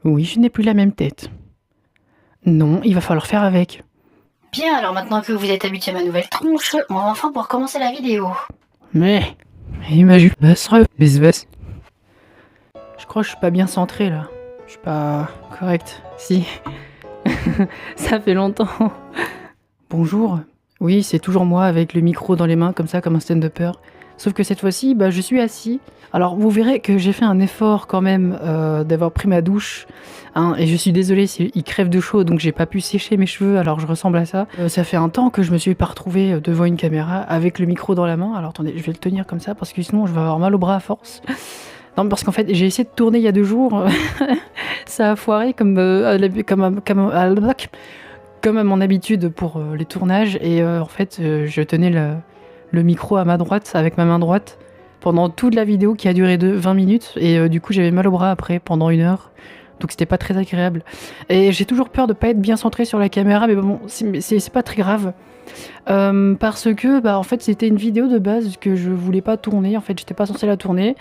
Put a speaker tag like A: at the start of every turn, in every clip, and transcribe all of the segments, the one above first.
A: Oui, je n'ai plus la même tête. Non, il va falloir faire avec.
B: Bien, alors maintenant que vous êtes habitué à ma nouvelle tronche, on va enfin pouvoir commencer la vidéo.
A: Mais, imagine, je crois que je suis pas bien centré là. Je suis pas correct. Si, ça fait longtemps. Bonjour. Oui, c'est toujours moi avec le micro dans les mains comme ça, comme un stand-upper. Sauf que cette fois-ci, je suis assis. Alors vous verrez que j'ai fait un effort quand même d'avoir pris ma douche. Hein, et je suis désolée, il crève de chaud donc j'ai pas pu sécher mes cheveux alors je ressemble à ça. Ça fait un temps que je me suis pas retrouvée devant une caméra avec le micro dans la main. Alors attendez, je vais le tenir comme ça parce que sinon je vais avoir mal au bras à force. Non, parce qu'en fait j'ai essayé de tourner il y a 2 jours. Ça a foiré comme à mon habitude pour les tournages. Et en fait, je tenais le micro à ma droite, avec ma main droite, pendant toute la vidéo qui a duré 20 minutes. Et du coup, j'avais mal au bras après, pendant 1 heure. Donc c'était pas très agréable. Et j'ai toujours peur de pas être bien centré sur la caméra, mais bon, c'est pas très grave. Parce que, en fait, c'était une vidéo de base que je voulais pas tourner. En fait, j'étais pas censée la tourner.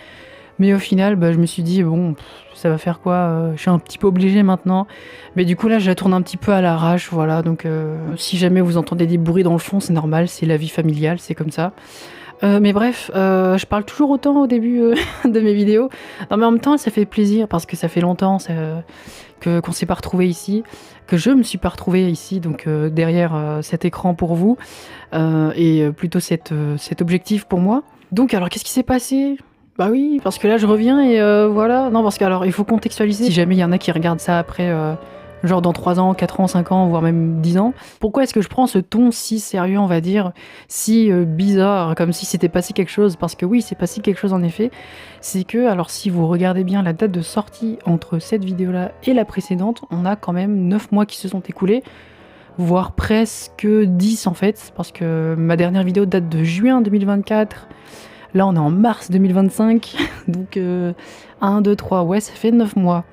A: Mais au final, je me suis dit, bon, ça va faire quoi je suis un petit peu obligée maintenant. Mais du coup, là, je la tourne un petit peu à l'arrache, voilà. Donc, si jamais vous entendez des bruits dans le fond, c'est normal, c'est la vie familiale, c'est comme ça. Mais bref, je parle toujours autant au début de mes vidéos. Non, mais en même temps, ça fait plaisir parce que ça fait longtemps qu'on s'est pas retrouvé ici, que je me suis pas retrouvée ici, donc derrière cet écran pour vous, et plutôt cet objectif pour moi. Donc, alors, qu'est-ce qui s'est passé? Bah oui, parce que là je reviens et voilà. Non, parce que alors il faut contextualiser. Si jamais il y en a qui regardent ça après, genre dans 3 ans, 4 ans, 5 ans, voire même 10 ans, pourquoi est-ce que je prends ce ton si sérieux, on va dire, si bizarre, comme si c'était passé quelque chose? Parce que oui, c'est passé quelque chose en effet. C'est que, alors si vous regardez bien la date de sortie entre cette vidéo-là et la précédente, on a quand même 9 mois qui se sont écoulés, voire presque 10 en fait, parce que ma dernière vidéo date de juin 2024. Là, on est en mars 2025, donc 1, 2, 3, ouais, ça fait 9 mois.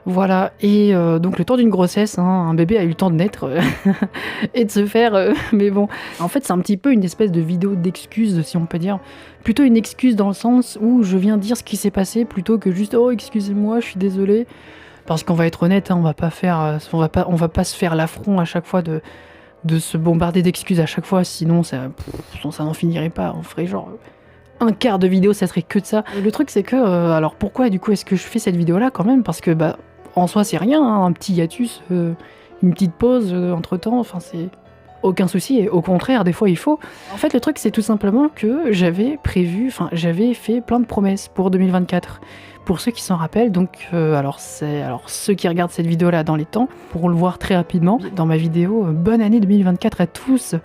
A: Voilà, et donc le temps d'une grossesse, hein, un bébé a eu le temps de naître et de se faire, mais bon. En fait, c'est un petit peu une espèce de vidéo d'excuse, si on peut dire. Plutôt une excuse dans le sens où je viens dire ce qui s'est passé, plutôt que juste « Oh, excusez-moi, je suis désolée ». Parce qu'on va être honnête, hein, on va pas se faire l'affront à chaque fois de se bombarder d'excuses à chaque fois, sinon ça n'en finirait pas. On ferait genre un quart de vidéo, ça serait que de ça. Le truc, c'est que, alors pourquoi du coup est-ce que je fais cette vidéo là quand même? Parce que en soi, c'est rien, hein, un petit hiatus, une petite pause entre temps, enfin, c'est aucun souci, et au contraire, des fois il faut. En fait, le truc, c'est tout simplement que j'avais fait plein de promesses pour 2024. Pour ceux qui s'en rappellent, donc, alors ceux qui regardent cette vidéo là dans les temps pourront le voir très rapidement dans ma vidéo bonne année 2024 à tous,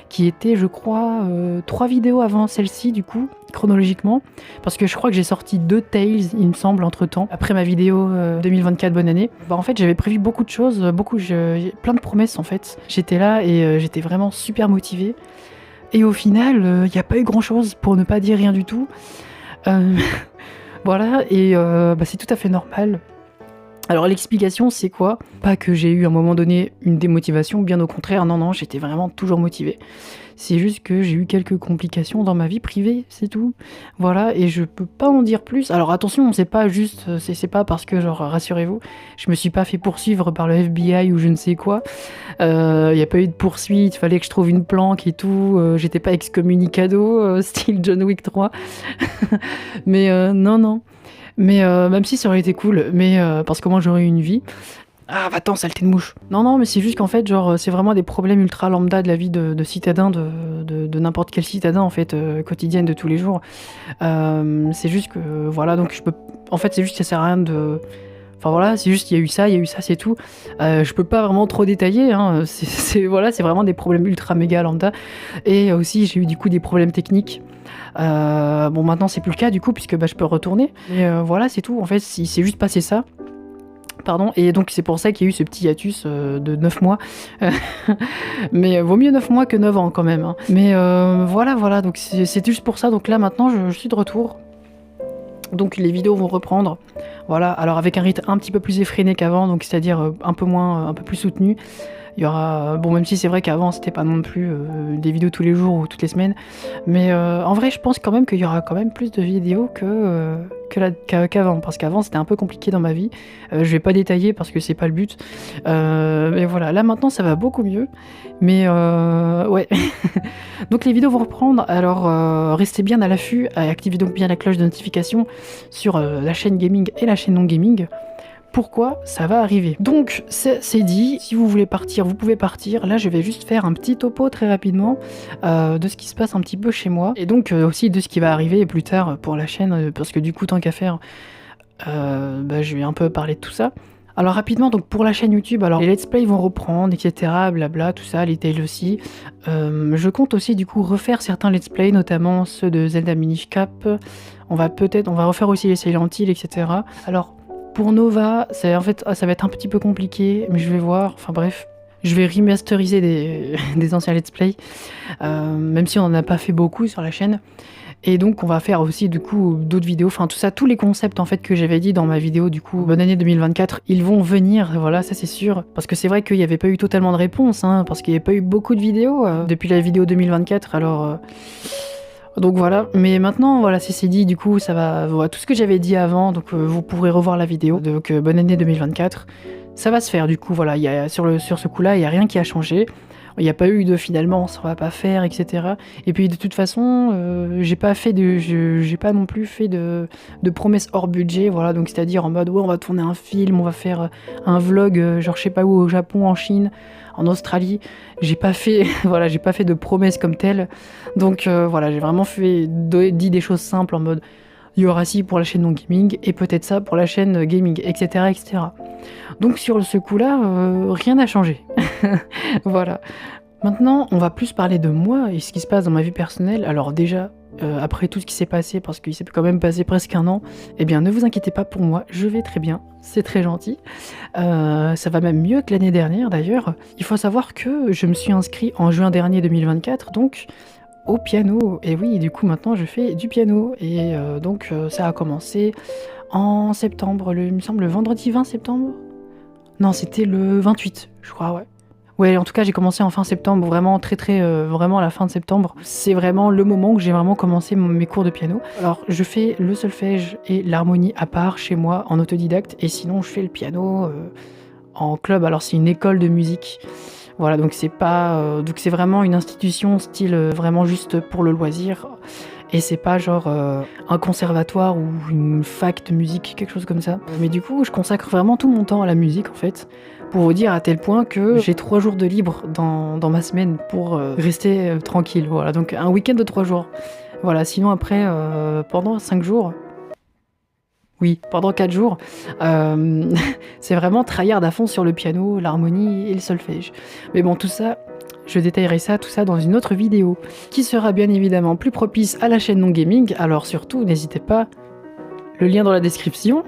A: qui était, je crois, 3 vidéos avant celle-ci, du coup, chronologiquement, parce que je crois que j'ai sorti 2 Tales, il me semble, entre temps, après ma vidéo 2024 bonne année. En fait, j'avais prévu beaucoup de choses, plein de promesses en fait. J'étais là et j'étais vraiment super motivée. Et au final, il n'y a pas eu grand chose, pour ne pas dire rien du tout. Euh, voilà, et c'est tout à fait normal. Alors l'explication, c'est quoi? Pas que j'ai eu à un moment donné une démotivation, bien au contraire, non, non, j'étais vraiment toujours motivée. C'est juste que j'ai eu quelques complications dans ma vie privée, c'est tout. Voilà, et je peux pas en dire plus. Alors attention, c'est pas juste, c'est pas parce que, genre, rassurez-vous, je me suis pas fait poursuivre par le FBI ou je ne sais quoi. Y a pas eu de poursuite, fallait que je trouve une planque et tout. J'étais pas excommunicado, style John Wick 3. Mais non, non. Mais même si ça aurait été cool, mais parce que moi j'aurais eu une vie. Ah, va-t'en, saleté de mouche. Non, non, mais c'est juste qu'en fait, genre, c'est vraiment des problèmes ultra lambda de la vie de citadin, de n'importe quel citadin, en fait, quotidienne de tous les jours. C'est juste que, voilà, donc je peux. En fait, c'est juste que ça sert à rien de. Enfin voilà, c'est juste, il y a eu ça, c'est tout. Je peux pas vraiment trop détailler, hein. Voilà, c'est vraiment des problèmes ultra méga lambda. Et aussi, j'ai eu du coup des problèmes techniques. Bon, maintenant, c'est plus le cas, du coup, puisque je peux retourner. Mais voilà, c'est tout. En fait, il s'est juste passé ça. Pardon, et donc c'est pour ça qu'il y a eu ce petit hiatus de 9 mois. Mais vaut mieux 9 mois que 9 ans quand même, hein. Mais voilà, donc c'est juste pour ça. Donc là maintenant je suis de retour. Donc les vidéos vont reprendre. Voilà, alors avec un rythme un petit peu plus effréné qu'avant, donc c'est-à-dire un peu plus soutenu. Il y aura, bon, même si c'est vrai qu'avant c'était pas non plus des vidéos tous les jours ou toutes les semaines, mais en vrai je pense quand même qu'il y aura quand même plus de vidéos qu'avant, parce qu'avant c'était un peu compliqué dans ma vie. Je vais pas détailler parce que c'est pas le but, mais voilà, là maintenant ça va beaucoup mieux, mais ouais. Donc les vidéos vont reprendre, alors restez bien à l'affût, activez donc bien la cloche de notification sur la chaîne gaming et la chaîne non gaming. Pourquoi ça va arriver. Donc c'est dit, si vous voulez partir, vous pouvez partir. Là je vais juste faire un petit topo très rapidement de ce qui se passe un petit peu chez moi, et donc aussi de ce qui va arriver plus tard pour la chaîne, parce que du coup tant qu'à faire, je vais un peu parler de tout ça. Alors rapidement, donc pour la chaîne YouTube, alors les let's play vont reprendre, etc. Blabla, tout ça, les tales aussi. Je compte aussi du coup refaire certains let's play, notamment ceux de Zelda Minish Cap. On va refaire aussi les Silent Hill, etc. Alors pour Nova, en fait, ça va être un petit peu compliqué, mais je vais voir. Enfin bref, je vais remasteriser des anciens let's play, même si on n'en a pas fait beaucoup sur la chaîne. Et donc on va faire aussi du coup d'autres vidéos, enfin tout ça, tous les concepts en fait que j'avais dit dans ma vidéo du coup bonne année 2024, ils vont venir, voilà, ça c'est sûr, parce que c'est vrai qu'il n'y avait pas eu totalement de réponses, hein, parce qu'il n'y avait pas eu beaucoup de vidéos depuis la vidéo 2024, alors donc voilà. Mais maintenant voilà, c'est dit, du coup ça va, voilà, tout ce que j'avais dit avant, donc vous pourrez revoir la vidéo, donc bonne année 2024, ça va se faire du coup, voilà, sur ce coup là il n'y a rien qui a changé. Il n'y a pas eu de finalement ça va pas faire, etc. Et puis de toute façon, j'ai pas non plus fait de promesses hors budget, voilà, donc c'est-à-dire en mode ouais on va tourner un film, on va faire un vlog, genre je sais pas où, au Japon, en Chine, en Australie. J'ai pas fait, voilà, j'ai pas fait de promesses comme telles. Donc voilà, j'ai vraiment dit des choses simples en mode il y aura ci pour la chaîne non gaming et peut-être ça pour la chaîne gaming, etc. etc. Donc sur ce coup-là, rien n'a changé. Voilà. Maintenant, on va plus parler de moi et ce qui se passe dans ma vie personnelle. Alors déjà, après tout ce qui s'est passé, parce qu'il s'est quand même passé presque un an, eh bien ne vous inquiétez pas pour moi, je vais très bien, c'est très gentil. Ça va même mieux que l'année dernière d'ailleurs. Il faut savoir que je me suis inscrit en juin dernier 2024, donc au piano. Et oui, du coup maintenant je fais du piano. Et donc ça a commencé en septembre, il me semble le vendredi 20 septembre. Non, c'était le 28, je crois, ouais. Ouais, en tout cas, j'ai commencé en fin septembre, vraiment vraiment à la fin de septembre. C'est vraiment le moment où j'ai vraiment commencé mes cours de piano. Alors, je fais le solfège et l'harmonie à part chez moi en autodidacte, et sinon je fais le piano en club. Alors, c'est une école de musique. Voilà, donc donc c'est vraiment une institution style vraiment juste pour le loisir. Et c'est pas genre un conservatoire ou une fac de musique, quelque chose comme ça. Mais du coup, je consacre vraiment tout mon temps à la musique en fait, pour vous dire à tel point que j'ai 3 jours de libre dans ma semaine pour rester tranquille. Voilà, donc un week-end de 3 jours. Voilà, sinon après, pendant 5 jours, oui, pendant 4 jours, c'est vraiment tryhard à fond sur le piano, l'harmonie et le solfège. Mais bon, tout ça, je détaillerai tout ça dans une autre vidéo, qui sera bien évidemment plus propice à la chaîne non gaming, alors surtout, n'hésitez pas, le lien dans la description.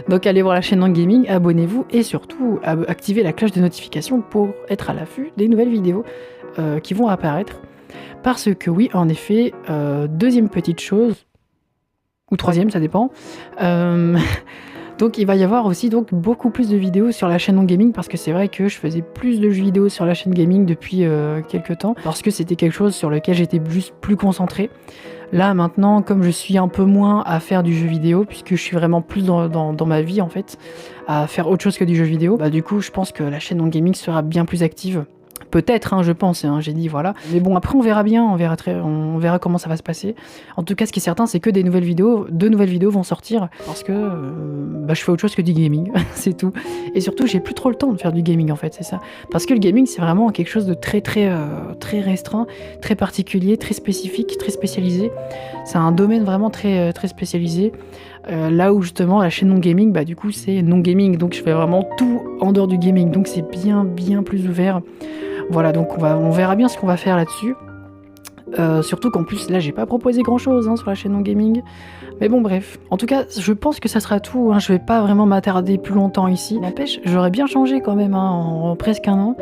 A: Donc allez voir la chaîne non gaming, abonnez-vous, et surtout, activez la cloche de notification pour être à l'affût des nouvelles vidéos qui vont apparaître. Parce que oui, en effet, deuxième petite chose, ou troisième, ça dépend. Donc il va y avoir aussi donc beaucoup plus de vidéos sur la chaîne non gaming, parce que c'est vrai que je faisais plus de vidéos sur la chaîne gaming depuis quelques temps, parce que c'était quelque chose sur lequel j'étais juste plus concentré. Là maintenant, comme je suis un peu moins à faire du jeu vidéo, puisque je suis vraiment plus dans ma vie en fait, à faire autre chose que du jeu vidéo, bah du coup je pense que la chaîne non gaming sera bien plus active. Peut-être, hein, je pense, hein, j'ai dit voilà. Mais bon, après on verra bien, on verra comment ça va se passer. En tout cas, ce qui est certain, c'est que deux nouvelles vidéos vont sortir, parce que je fais autre chose que du gaming, c'est tout. Et surtout, j'ai plus trop le temps de faire du gaming en fait, c'est ça. Parce que le gaming, c'est vraiment quelque chose de très restreint, très particulier, très spécifique, très spécialisé. C'est un domaine vraiment très spécialisé. Là où justement la chaîne non gaming, du coup c'est non gaming, donc je fais vraiment tout en dehors du gaming, donc c'est bien plus ouvert. Voilà, donc on verra bien ce qu'on va faire là-dessus. Surtout qu'en plus là j'ai pas proposé grand chose sur la chaîne non gaming. Mais bon bref. En tout cas je pense que ça sera tout, je vais pas vraiment m'attarder plus longtemps ici. N'empêche, j'aurais bien changé quand même en presque un an.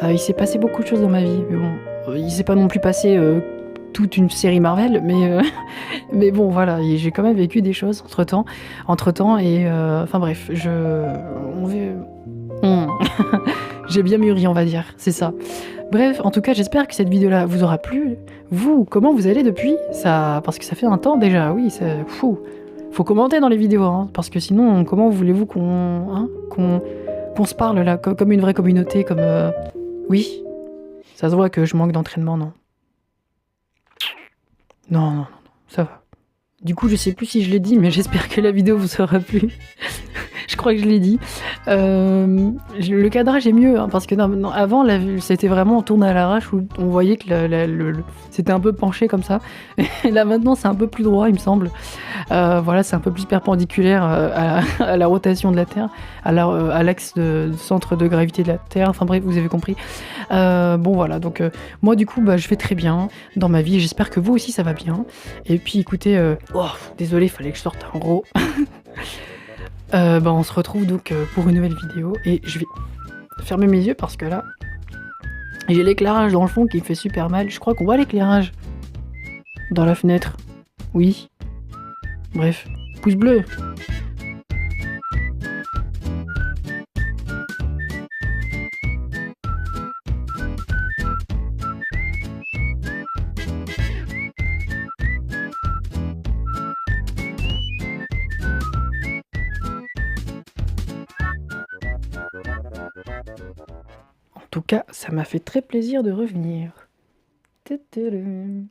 A: Il s'est passé beaucoup de choses dans ma vie. Mais bon, il s'est pas non plus passé toute une série Marvel, mais bon voilà, j'ai quand même vécu des choses entre temps et enfin bref, J'ai bien mûri, on va dire, c'est ça. Bref, en tout cas, j'espère que cette vidéo-là vous aura plu. Vous, comment vous allez depuis ça? Parce que ça fait un temps déjà, oui, c'est fou. Faut commenter dans les vidéos, hein, parce que sinon, comment voulez-vous qu'on se parle là, comme une vraie communauté, comme... Oui, ça se voit que je manque d'entraînement, non? Non, ça va. Du coup, je sais plus si je l'ai dit, mais j'espère que la vidéo vous aura plu. Je crois que je l'ai dit. Le cadrage est mieux, hein, parce que non, avant, c'était vraiment on tourne à l'arrache où on voyait que c'était un peu penché comme ça. Et là maintenant, c'est un peu plus droit, il me semble. Voilà, c'est un peu plus perpendiculaire à la rotation de la Terre, à l'axe de centre de gravité de la Terre. Enfin bref, vous avez compris. Bon voilà, donc moi du coup, bah, je vais très bien dans ma vie. J'espère que vous aussi ça va bien. Et puis écoutez, désolé, fallait que je sorte un gros. On se retrouve donc pour une nouvelle vidéo et je vais fermer mes yeux parce que là j'ai l'éclairage dans le fond qui me fait super mal. Je crois qu'on voit l'éclairage dans la fenêtre. Oui. Bref, pouce bleu. En tout cas, ça m'a fait très plaisir de revenir. Tadadam.